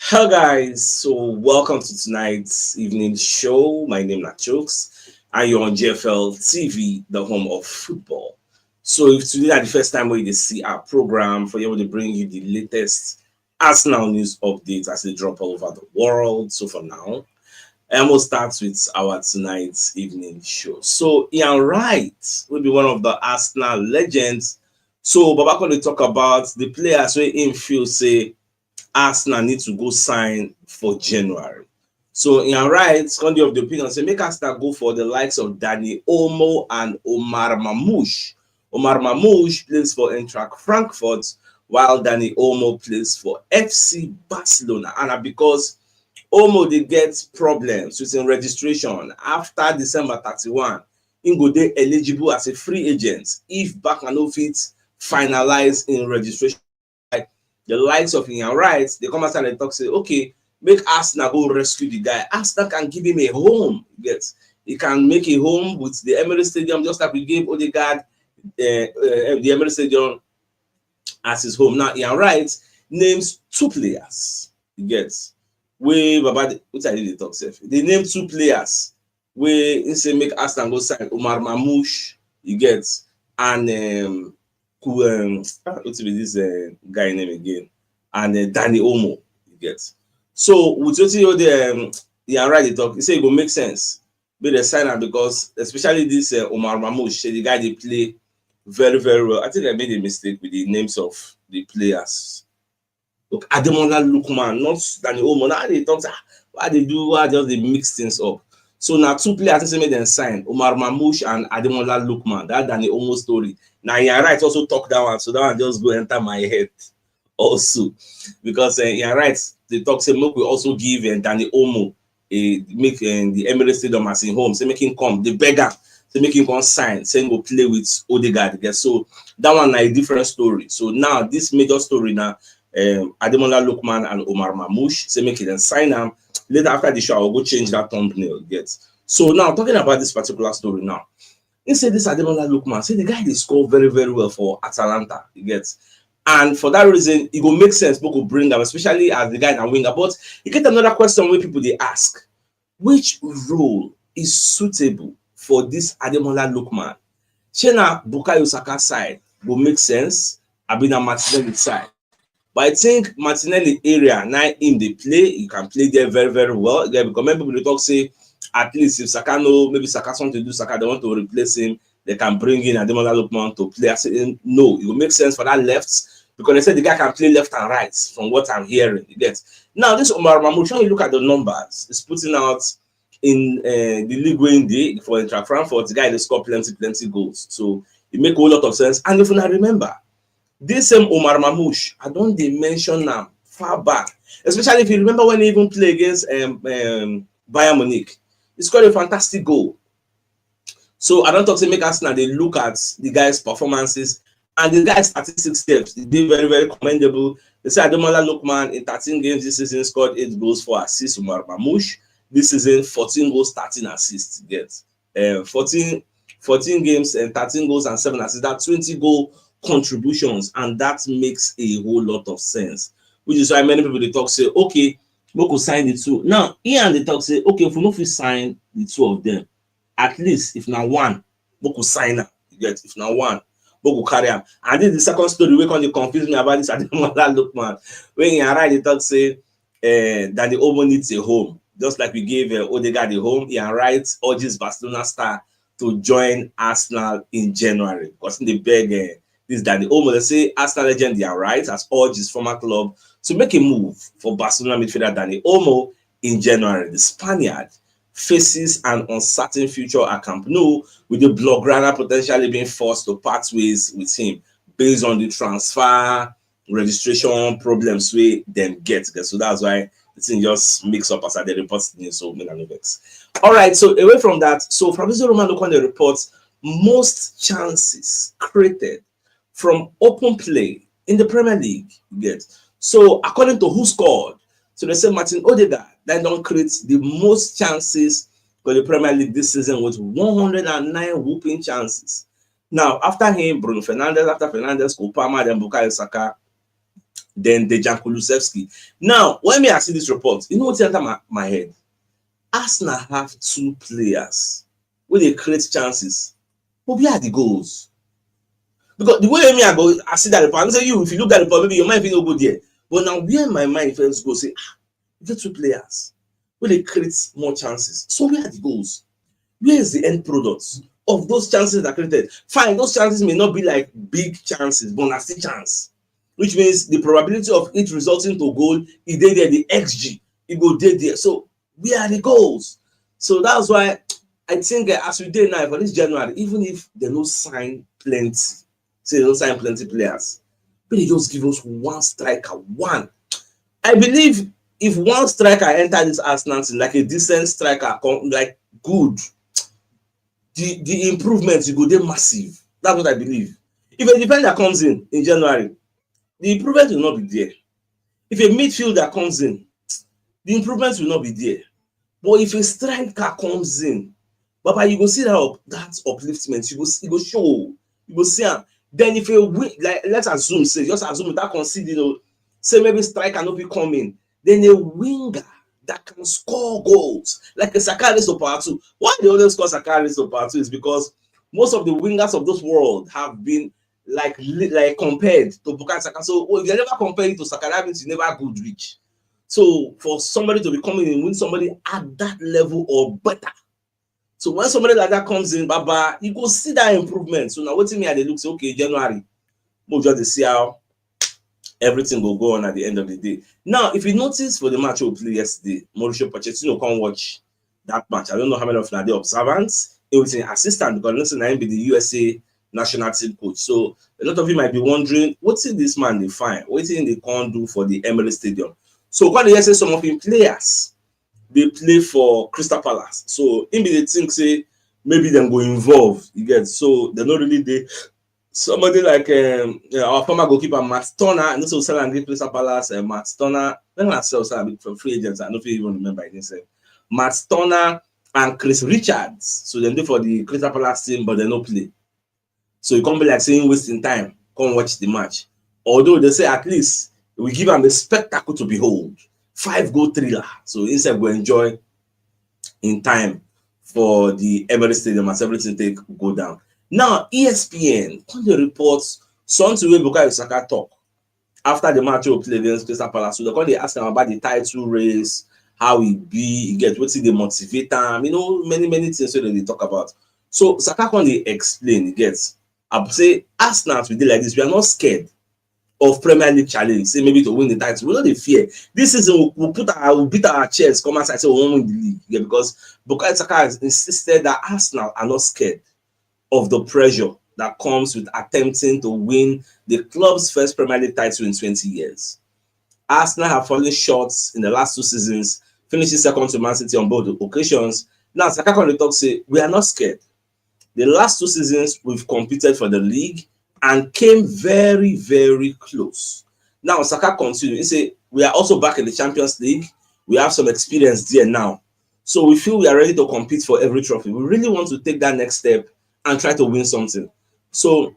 Hello guys, so welcome to tonight's evening show. My name is CHUKS and you're on JFL TV, the home of football. So if today is the first time where you see our program for able to bring you the latest Arsenal news updates as they drop all over the world. So for now, and we'll start with our tonight's evening show. So Ian Wright will be one of the Arsenal legends. So Baba going to talk about the players where in feel say Arsenal need to go sign for January. So in right, Scotty of the opinion say make Arsenal go for the likes of Dani Olmo and Omar Marmoush. Omar Marmoush plays for Eintracht Frankfurt, while Dani Olmo plays for FC Barcelona. And because Olmo they get problems with his registration after December 31, he go dey eligible as a free agent if back and no fit finalize in registration. The likes of Ian Wright, they come outside and talk, say, okay, make Arsenal go rescue the guy. Arsenal can give him a home. Yes, he can make a home with the Emirates Stadium, just like we gave Odegaard the Emirates Stadium as his home. Now, Ian Wright names two players. He gets way Baba. What I did the talk safe. They name two players where he say make Arsenal go sign Omar Marmoush. He gets and what's this guy name again? And Dani Olmo, you get. So with what you the right they talk, he say it will make sense. But the sign up because especially this Omar Marmoush, the guy they play very, very well. I think I made a mistake with the names of the players. Look, Ademola Lookman, not Dani Olmo. Now they talk, why they do, why just they mix things up. So now two players say made them sign Omar Marmoush and Ademola Lookman. That Dani Olmo story. Now Ian Wright also talk that one, so that one just go enter my head also because Ian Wright they talk say make we also give Dani Olmo make the Emirates Stadium as in home, say make him come, the beggar, say make him come sign, saying go play with Odegaard again. So that one a different story. So now this major story now, Ademola Lookman and Omar Marmoush say make it then sign them. Later after the show, I'll go change that thumbnail. Get so now talking about this particular story now. He said this Ademola Lookman, say the guy they score very, very well for Atalanta. You get, and for that reason, it will make sense. People could bring them, especially as the guy and winger. But you get another question where people they ask, which role is suitable for this Ademola Lookman? Shena Bukayo Saka side will make sense. Abina Martinelli side. But I think Martinelli area now in the play, you can play there very, very well. Yeah, because many people they talk say at least if Saka no, maybe Saka want to do Saka, they want to replace him, they can bring in Ademola Lookman to play. I said no, it will make sense for that left because they said the guy can play left and right from what I'm hearing. You get now this Omar Marmoush, when you look at the numbers, it's putting out in the league winning day for Eintracht Frankfurt, the guy they score plenty goals. So it make a whole lot of sense. And if you not remember, this same Omar Marmoush, I don't they mention them far back, especially if you remember when he even played against Bayern Munich. He scored a fantastic goal. So I don't talk to make Arsenal, they look at the guy's performances and the guy's statistics steps. They did very, very commendable. They say Ademola Lookman in 13 games this season scored 8 goals, 4 assists. Omar Marmoush this season 14 goals, 13 assists. Get 14 games and 13 goals and 7 assists. That's 20 goal contributions, and that makes a whole lot of sense. Which is why many people they talk say, okay, we could sign the two. Now, Ian they talk say, okay, if we know if we sign the two of them, at least if now one, we could sign them. You get if now one, we could carry them. And this is the second story where can you confuse me about this Ademola Lookman. When Ian Wright they talk say that the Olmo needs a home, just like we gave Odegaard a home. Ian Wright urges Barcelona star to join Arsenal in January because in the beg. This Dani Olmo, they say Arsenal legend Ian Wright has urged his former club to make a move for Barcelona midfielder Dani Olmo in January. The Spaniard faces an uncertain future at Camp Nou, with the Blaugrana potentially being forced to part ways with him based on the transfer registration problems we then get. So that's why the thing just mix up as they report news. So all right, so away from that, so Fabrizio Romano on the reports most chances created from open play in the Premier League. Get so according to who scored, so they say Martin Odegaard then don't create the most chances for the Premier League this season with 109 whooping chances. Now after him, Bruno Fernandes, after Fernandes, Kopama, then Bukayo Saka, then Dejan Kulusevski. Now, when I see this report, you know what's enter my head? Arsenal have 2 players where they create chances, but where are the goals? Because the way I see that report, I say you, if you look at the report, maybe your mind feel no good there. But now, where my mind first go say, the 2 players where they create more chances. So where are the goals? Where is the end product of those chances that are created? Fine, those chances may not be like big chances, but nasty chance, which means the probability of it resulting to goal is there, the XG, it go there. So where are the goals? So that's why I think as we did now for this January, even if they don't sign plenty, say they don't sign plenty players, but they just give us one striker, one. I believe if one striker enter this Arsenal team, like a decent striker, like good, the improvements you go there massive. That's what I believe. If a defender comes in January, the improvement will not be there. If a midfielder comes in, the improvements will not be there. But if a striker comes in, Baba, you go see that upliftment. You go show. You go see. Then if you win, like let's assume, say just assume without considering, say maybe striker not be coming, then a winger that can score goals like a Saka raised to power 2. Why they always call Saka raised to power 2 is because most of the wingers of this world have been like compared to Bukayo Saka. So if you never compare it to Saka, that means you never good reach. So for somebody to be coming in, win somebody at that level or better. So when somebody like that comes in, Baba, you go see that improvement. So now what me at the look say, okay, January, we'll just see how everything will go on at the end of the day. Now, if you notice for the match we played yesterday, Mauricio Pochettino can't watch that match. I don't know how many of them are the observants. It was an assistant because listen, I be the USA national team coach. So a lot of you might be wondering, what's in this man they find? What in they can't do for the Emirates Stadium? So when they say some of him players, they play for Crystal Palace. So in the think say maybe them go involved. You get so they're not really there. Somebody like our former goalkeeper Matt Turner, and also sell and Crystal Palace. Matt Turner, when I sell from free agents, I don't even remember his name. Matt Turner and Chris Richards. So they do for the Crystal Palace team, but they don't play. So it can't be like saying wasting time. Come watch the match. Although they say at least we give them a spectacle to behold. 5-goal thriller. So instead we enjoy in time for the Emirates Stadium as everything go down. Now ESPN when they report something where Bukayo Saka talk after the match we play against Crystal Palace. So they ask them about the title race, how it be, he get what's the motivate them, many things that they talk about. So Saka when they explain, he gets I say Arsenal we did like this, we are not scared of Premier League challenge, say maybe to win the title. We don't fear. This season we'll beat our chest, come outside, say we won't win the league. Yeah, because Bukayo Saka has insisted that Arsenal are not scared of the pressure that comes with attempting to win the club's first Premier League title in 20 years. Arsenal have fallen short in the last 2 seasons, finishing second to Man City on both occasions. Now, Saka on the talk say, we are not scared. The last 2 seasons, we've competed for the league and came very, very close. Now, Saka continues. He say, we are also back in the Champions League. We have some experience there now. So we feel we are ready to compete for every trophy. We really want to take that next step and try to win something. So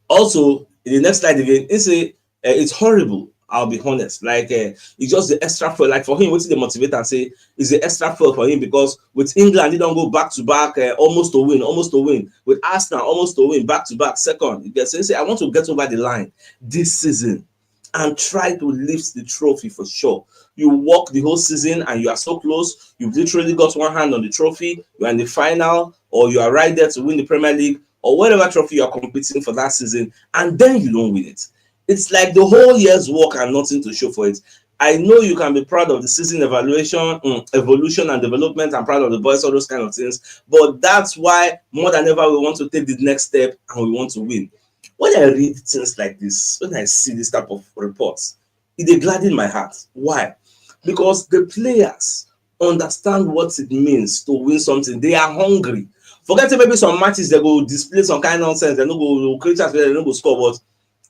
also, in the next slide again, he say, it's horrible. I'll be honest. Like, it's just the extra fuel. Like for him, what's the motivator and say is the extra fuel for him because with England, they don't go back to back, almost to win. With Arsenal, almost to win, back to back, second. You get so say, I want to get over the line this season and try to lift the trophy for sure. You walk the whole season and you are so close. You've literally got one hand on the trophy. You're in the final, or you are right there to win the Premier League, or whatever trophy you are competing for that season, and then you don't win it. It's like the whole year's work and nothing to show for it. I know you can be proud of the season evolution and development and proud of the boys, all those kind of things. But that's why more than ever we want to take the next step and we want to win. When I read things like this, when I see this type of reports, it gladdens my heart. Why? Because the players understand what it means to win something. They are hungry. Forget maybe some matches they go display some kind of nonsense. They don't go create chance, they don't go score, but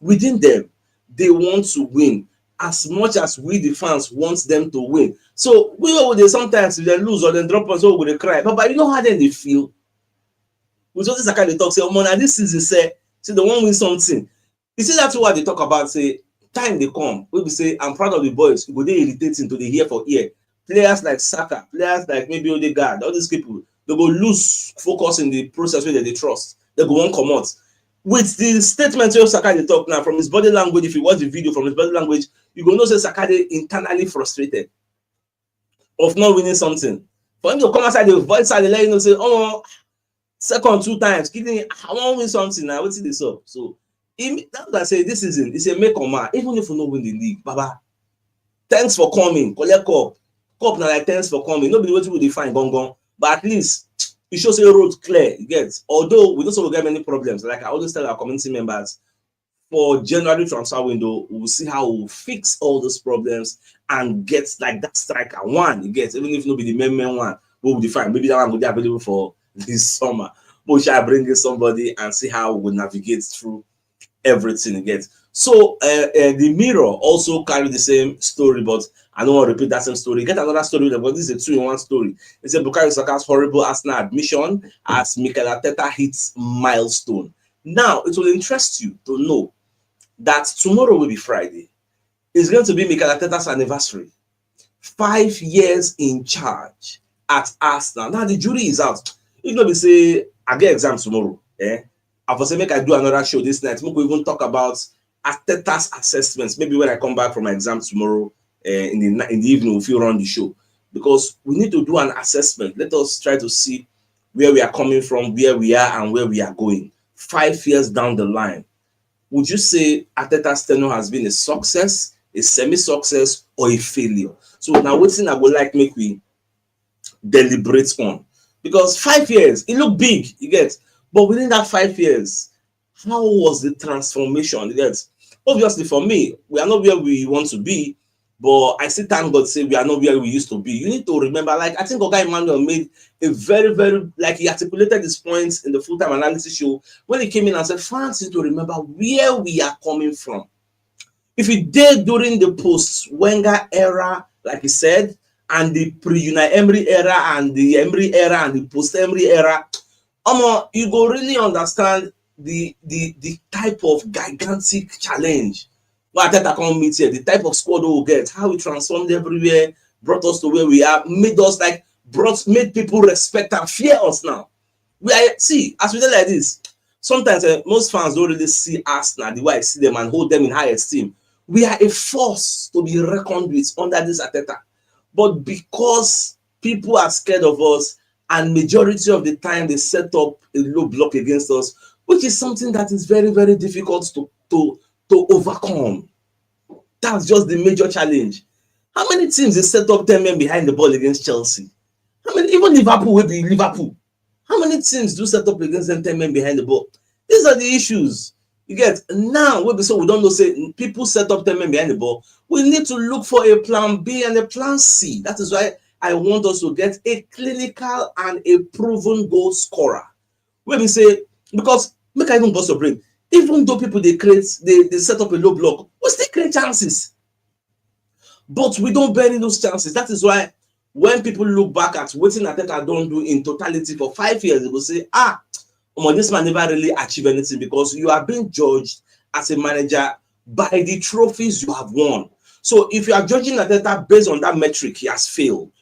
within them, they want to win as much as we, the fans, want them to win. So we will sometimes if they lose or they drop us, so they cry. But you know how then they feel? We just kind of talk, say, oh man, this season say they won't win something. You see, that's what they talk about, say, time they come, we say, I'm proud of the boys. Go they irritating to the hear for ear. Players like Saka, players like maybe Odegaard, all these people, they go lose focus in the process where they trust. They go on come out. With the statement of Saka they talk now, from his body language, if you watch the video from his body language, you go know say Saka they internally frustrated of not winning something. For him to come outside the voice and let you know say, oh, second 2 times, kidding, I want to win something now. What's this up? So that's what I say. This season it's a make or man. Even if you don't win the league, Baba, thanks for coming. Collect cup now, like thanks for coming. Nobody what you will define gong, but at least it shows a road clear. You get. Although we don't also get many problems. Like I always tell our community members, for January transfer window, we'll see how we'll fix all those problems and get like that striker one. You get, even if nobody the main one, we will define. Maybe that one will be available for this summer. But we shall bring in somebody and see how we navigate through everything. You get. So the Mirror also carry the same story, but I don't want to repeat that same story. Get another story, but this is a 2-in-1 story. It's a Bukayo Saka's horrible Arsenal admission as Mikel Arteta hits milestone. Now, it will interest you to know that tomorrow will be Friday. It's going to be Mikel Arteta's anniversary. 5 years in charge at Arsenal. Now, the jury is out. If nobody say, I get exam tomorrow, I will say, make I do another show this night. We even talk about Arteta's assessments. Maybe when I come back from my exam tomorrow in the evening, if you run the show. Because we need to do an assessment. Let us try to see where we are coming from, where we are, and where we are going. 5 years down the line. Would you say Arteta's tenure has been a success, a semi-success, or a failure? So now what's in I would like make we deliberate on. Because 5 years, it looked big, you get. But within that 5 years, how was the transformation? You get. Obviously, for me, we are not where we want to be, but I still thank God say we are not where we used to be. You need to remember, like I think Oga Emmanuel made a very, very, like he articulated his points in the full-time analysis show when he came in and said, fans need to remember where we are coming from. If you did during the post-Wenger era, like he said, and the pre-Unai Emery era, and the Emery era, and the post-Emery era, you go really understand the type of gigantic challenge what Arteta come meet here, the type of squad we will get, how we transformed everywhere, brought us to where we are, made us like made people respect and fear us now. We are see as we do like this. Sometimes most fans don't really see Arsenal the way I see them and hold them in high esteem. We are a force to be reckoned with under this Arteta, but because people are scared of us, and majority of the time they set up a low block against us, which is something that is very, very difficult to overcome. That's just the major challenge. How many teams they set up 10 men behind the ball against Chelsea? How many, even Liverpool will be Liverpool. How many teams do set up against them 10 men behind the ball? These are the issues. You get now, so we don't know, say people set up 10 men behind the ball. We need to look for a plan B and a plan C. That is why I want us to get a clinical and a proven goal scorer. When we say, because make I even bust your brain. Even though people they set up a low block, we still create chances. But we don't bury those chances. That is why when people look back at what Arteta don't do in totality for 5 years, they will say, this man never really achieved anything, because you are being judged as a manager by the trophies you have won. So if you are judging Arteta based on that metric, he has failed.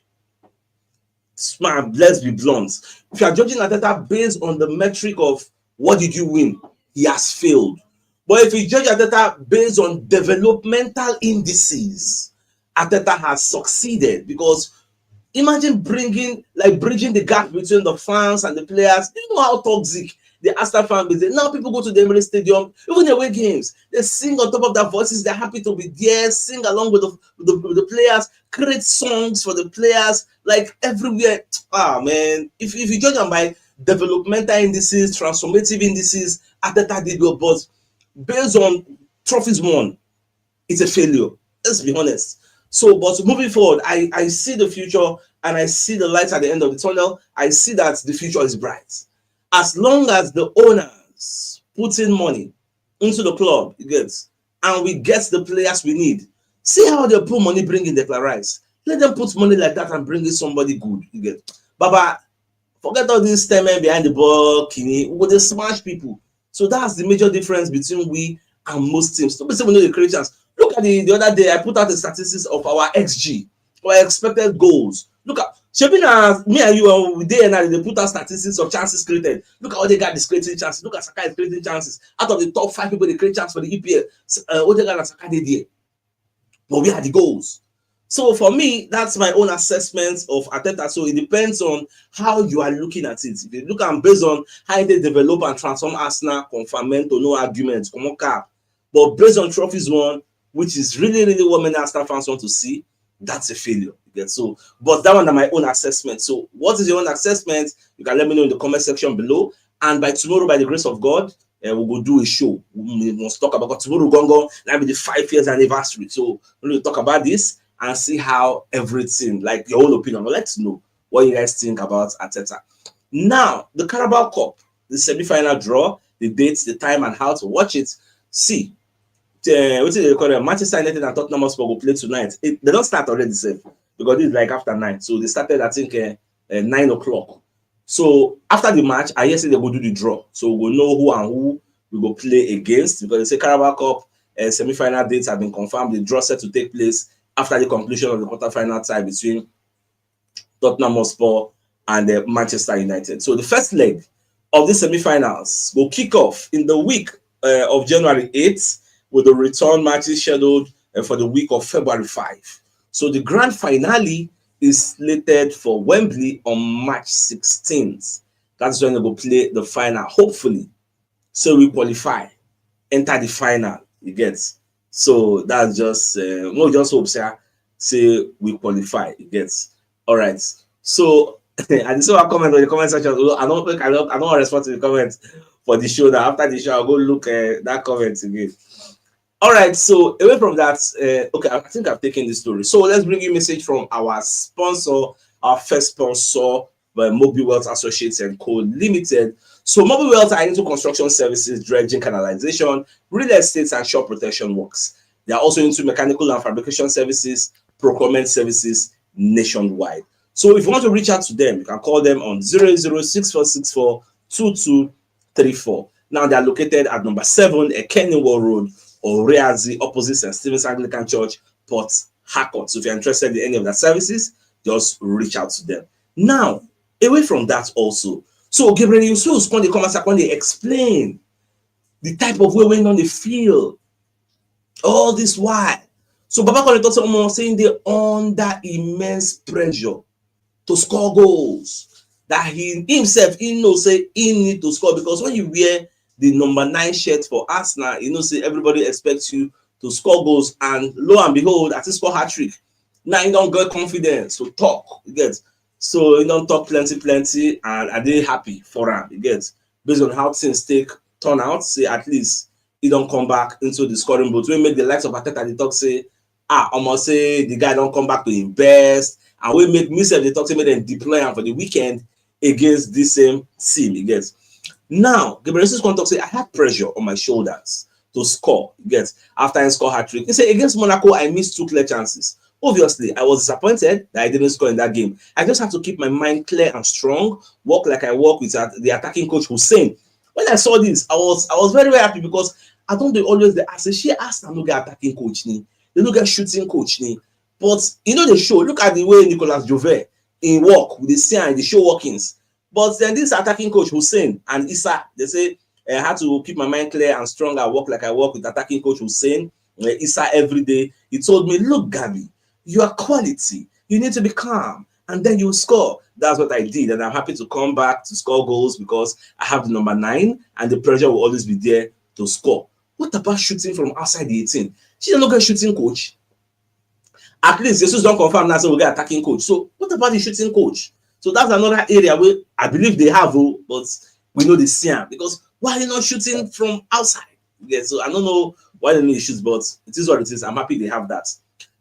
Man, let's be blunt. If you are judging Arteta based on the metric of what did you win, he has failed. But if you judge Arteta based on developmental indices, Arteta has succeeded, because imagine bridging the gap between the fans and the players. Do you know how toxic the Arsenal fan base is? Now people go to the Emirates Stadium, even away games, they sing on top of their voices. They're happy to be there, sing along with the players, create songs for the players, like everywhere. Man, if you judge them by developmental indices, transformative indices, Arteta did well, but based on trophies won, it's a failure. Let's be honest. So, but moving forward, I see the future, and I see the light at the end of the tunnel. I see that the future is bright. As long as the owners put in money into the club, and we get the players we need. See how they put money, bring in Declan Rice. Let them put money like that and bring in somebody good. You get, Baba, forget all this time behind the ball, Kini. We they smash people. So that's the major difference between we and most teams. Don't say we know the creators. Look look at the other day, I put out the statistics of our XG, our expected goals. Look at shaping as me and you we day and night, they put out statistics of chances created. Look at how Odegaard is creating chances. Look at Saka is creating chances. Out of the top 5 people, they create chances for the EPL. Odegaard and Saka did there. But we had the goals. So for me, that's my own assessment of Arteta. So it depends on how you are looking at it. If you look at based on how they develop and transform Arsenal, confirmento, no arguments, come on cap. But based on trophies won, which is really, really what many Arsenal fans want to see, that's a failure. So, but that one are my own assessment. So, what is your own assessment? You can let me know in the comment section below. And by tomorrow, by the grace of God, we will do a show. We must talk about tomorrow. Gongo, that'll be the 5 years anniversary. So, we'll talk about this and see how everything, like your own opinion. Let's know what you guys think about Arteta. Now, the Carabao Cup, the semi-final draw, the dates, the time, and how to watch it. See, what they call it? Manchester United and Tottenham Hotspur will play tonight. They don't start already, safe, because it's like after 9. So they started, I think, 9 o'clock. So after the match, I guess they will do the draw. So we'll know who and who we will play against, because they say Carabao Cup semi-final dates have been confirmed. The draw set to take place after the conclusion of the quarter-final tie between Tottenham Hotspur and Manchester United. So the first leg of the semi-finals will kick off in the week of January 8th, with the return matches scheduled for the week of February 5. So the grand finale is slated for Wembley on March 16th. That's when they will play the final, hopefully. So we qualify, enter the final, you get. So that's just, we just hope, say we qualify, you get. All right. So, I saw a comment on the comment section. I don't respond to the comments for the show. That after the show, I'll go look at that comment again. All right, so away from that, okay, I think I've taken this story. So let's bring you a message from our sponsor, our first sponsor, Mobile Wealth Associates and Co. Limited. So Mobile Wealth are into construction services, dredging, canalization, real estate, and shop protection works. They are also into mechanical and fabrication services, procurement services nationwide. So if you want to reach out to them, you can call them on 0064642234. Now they are located at number 7 Kenilworth Road, or Reazi, opposite St. Stephen's Anglican Church, Port Harcourt. So if you're interested in any of their services, just reach out to them. Now, away from that also, so Gabriel Yusuf, when they come and when they explain the type of way went on the field, all this while. So Baba Koleto saying they're under immense pressure to score goals. That he himself, he knows, say he need to score, because when you wear the number 9 shirt for Arsenal, you know, say everybody expects you to score goals, and lo and behold, I score hat-trick. Now you don't get confidence to talk, you get. So you don't talk plenty, and I did happy for him, you get. Based on how things turn out, say at least he don't come back into the scoring booth. We make the likes of Arteta the talk say, almost say the guy don't come back to invest, and we make myself the talk say make them deploy him for the weekend against this same team, you get. Now, Gabriel Jesus Contox say, I had pressure on my shoulders to score. Yes, after I scored hat-trick. He said, against Monaco, I missed 2 clear chances. Obviously, I was disappointed that I didn't score in that game. I just have to keep my mind clear and strong, work like I work with the attacking coach Hussein. When I saw this, I was very, very happy, because I don't always I say, she asked them to get attacking coach. They don't get shooting coach. But you know the show. Look at the way Nicolas Jove in work with the scene and the show workings. But then this attacking coach Hussein and Issa, they say, I had to keep my mind clear and strong. I work like I work with attacking coach Hussein, Issa every day. He told me, look, Gabby, you are quality. You need to be calm, and then you score. That's what I did, and I'm happy to come back to score goals, because I have the number 9, and the pressure will always be there to score. What about shooting from outside the 18? She don't get shooting coach. At least Jesus don't confirm now, so we get attacking coach. So what about the shooting coach? So that's another area where I believe they have, but we know the same, because why are they not shooting from outside? Yeah, so I don't know why they need to shoot, but it is what it is. I'm happy they have that.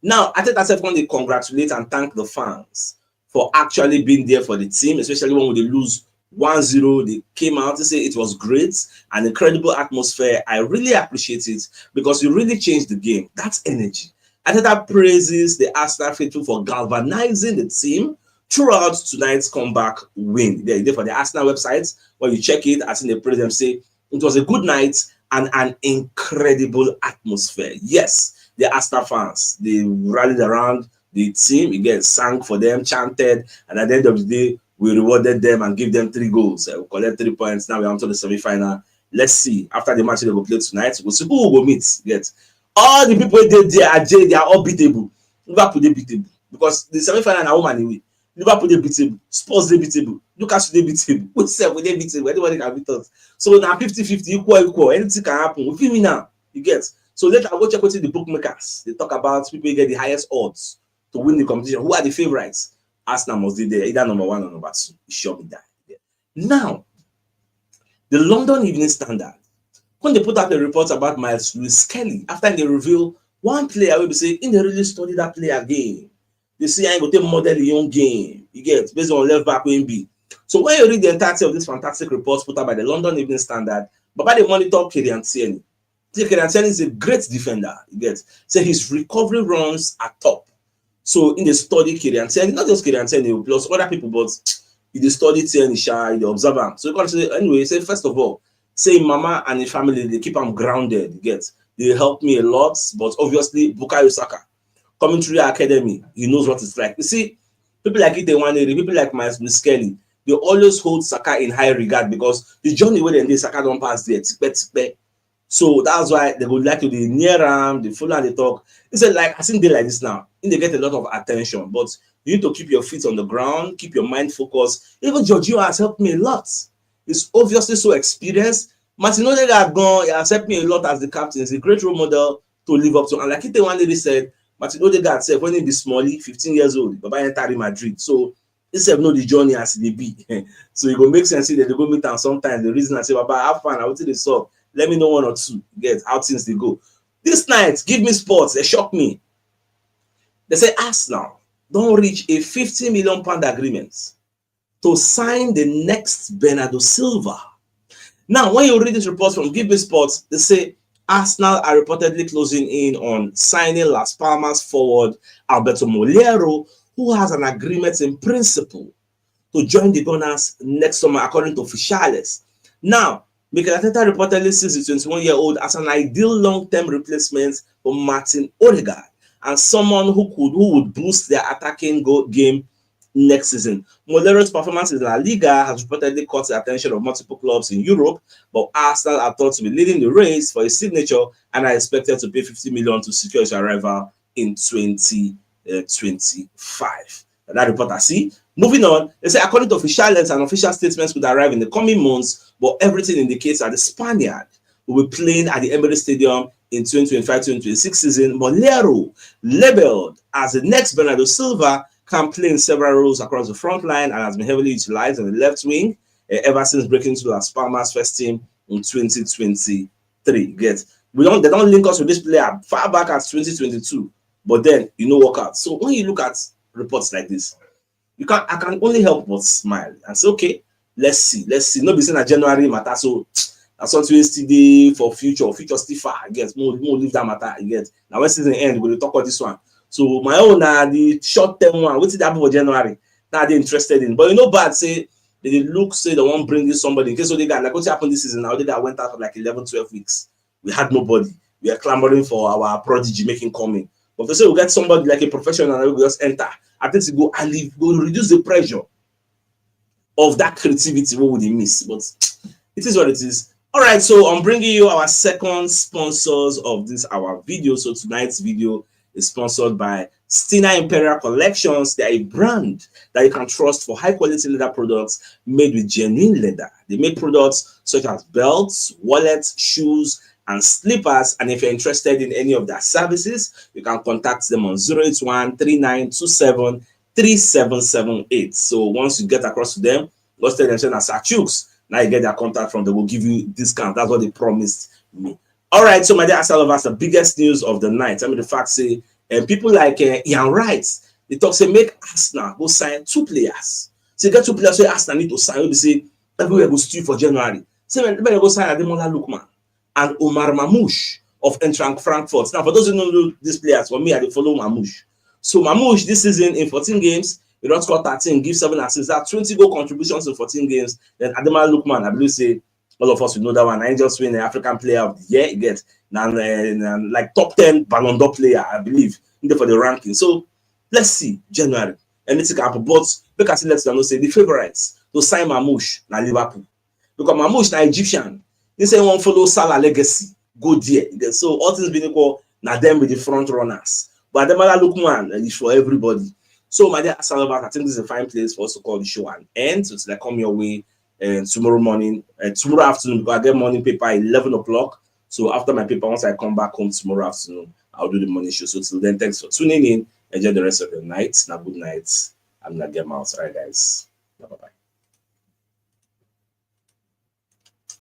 Now, I think that's when they congratulate and thank the fans for actually being there for the team, especially when they lose 1-0. They came out to say it was great, an incredible atmosphere. I really appreciate it, because you really changed the game. That's energy. Arteta praises the Arsenal faithful for galvanizing the team throughout tonight's comeback win. They're there for the Arsenal website. When you check it, I think they praise them, say it was a good night and an incredible atmosphere. Yes, the Arsenal fans, they rallied around the team, you get sang for them, chanted, and at the end of the day, we rewarded them and gave them 3 goals. We collect 3 points. Now we're on to the semi-final. Let's see. After the match they will play tonight, we'll see who will meet. Get all the people they are all beatable. Liverpool they beatable because the semi-final are home anyway. Liverpool they beatable, Spurs they beatable, Newcastle they beatable. We say we they beatable. Anybody can beat us. So now 50-50, equal. Anything can happen. We feel me now. You get. So later go check with the bookmakers. They talk about people get the highest odds to win the competition. Who are the favorites? Arsenal must be there, either number 1 or number 2. It sure be that. Yeah. Now, the London Evening Standard, when they put out a report about Miles Lewis Skelly, after they reveal one player will be say, in the really study that player game. They see I go take model the young game. You get based on left back WB. So when you read the entirety of this fantastic report put out by the London Evening Standard, Baba they monitor Kylian Tierney. Kylian Tierney is a great defender. You get so his recovery runs are top. So in the study Kylian Tierney, not just Kylian Tierney, plus other people, but in the study Tierney, in the observer. So you can say anyway. Say first of all, say mama and his family they keep him grounded. You get they help me a lot, but obviously Bukayo Saka coming through the academy, he knows what it's like. You see, people like Ite people like Miles Skelly, they always hold Saka in high regard because the journey where they did Saka don't pass there. So that's why they would like to be near him, they follow and they talk. It's like I think they like this now. They get a lot of attention, but you need to keep your feet on the ground, keep your mind focused. Even Jorginho has helped me a lot. He's obviously so experienced. Martin Odegaard he has helped me a lot as the captain. He's a great role model to live up to. And like Ite one lady said, Martin Odegaard said when he be smally, 15 years old, Baba entered Madrid. So this know the journey as they be. So it will make sense that they go meet and sometimes the reason I say, Baba, have fun, I will tell you so. Let me know 1 or 2. Get how things they go. This night, give me sports. They shock me. They say Arsenal don't reach a £50 million agreement to sign the next Bernardo Silva. Now, when you read this report from Give Me Sports, they say Arsenal are reportedly closing in on signing Las Palmas forward Alberto Moleiro, who has an agreement in principle to join the Gunners next summer, according to officials. Now, Mikel Arteta reportedly sees the 21-year-old as an ideal long-term replacement for Martin Odegaard and someone who would boost their attacking game next season. Moleiro's performance in La Liga has reportedly caught the attention of multiple clubs in Europe, but Arsenal are thought to be leading the race for his signature and are expected to pay 50 million to secure his arrival in 2025. That report I see. Moving on, they say according to officials and official statements would arrive in the coming months, but everything indicates that the Spaniard will be playing at the Emirates Stadium in 2025-2026 season. Moleiro, labeled as the next Bernardo Silva, can play in several roles across the front line and has been heavily utilized on the left wing ever since breaking into Las Palmas first team in 2023. They don't link us with this player far back as 2022, but then work out. So when you look at reports like this, I can only help but smile and say, okay, let's see. Not be saying that January matter, so that's what we still for future still far. I guess more leave that matter. I guess now when season end, we'll talk about this one. So my own the short term one, what did happen for January? Now they're interested in, but bad say they look say they won't bring this somebody in case they got like what happened this season. Now they went out for like 11-12 weeks. We had nobody. We are clamoring for our prodigy making coming. But if they say we get somebody like a professional and we just enter, I think to go and leave, go reduce the pressure of that creativity. What would they miss? But it is what it is. All right, so I'm bringing you our second sponsors of this our video. So tonight's video is sponsored by Stina Imperial Collections. They are a brand that you can trust for high quality leather products made with genuine leather. They make products such as belts, wallets, shoes, and slippers. And if you're interested in any of their services, you can contact them on 081-3927-3778. So once you get across to them, just tell them that's CHUKS. Now you get their contact from them, will give you discount. That's what they promised me. All right, so my dear Arsenal lovers, the biggest news of the night. I mean, the fact say, and people like Ian Wright, they talk say make Arsenal go sign 2 players. So you get 2 players, so Arsenal need to sign. They say everywhere go steal for January. So they better go sign Ademola Lookman and Omar Marmoush of Eintracht Frankfurt. Now, for those who don't know these players, for me, I follow Marmoush. So Marmoush this season in 14 games, he don't score 13, give 7 assists. That 20 goal contributions in 14 games. Then Ademola Lookman, I believe say all of us will know that one. I just win the African Player of the Year. and like top 10 Ballon d'Or player, I believe, in there for the ranking. So let's see January. Anything can happen. But look at it, let's know say the favorites to sign Marmoush na Liverpool. Because Marmoush na Egyptian. They say one follow Salah legacy. Go there. So all things being equal, now them with the front runners. But the other Lookman is for everybody. So my dear Assalamu, I think this is a fine place for us to call the show and end. So it's like come your way tomorrow morning, tomorrow afternoon, because I get morning paper 11 o'clock. So after my paper, once I come back home tomorrow afternoon, I'll do the morning show. So till then, thanks for tuning in. Enjoy the rest of your night. Now, good night. I'm gonna get out. All right, guys. Bye bye.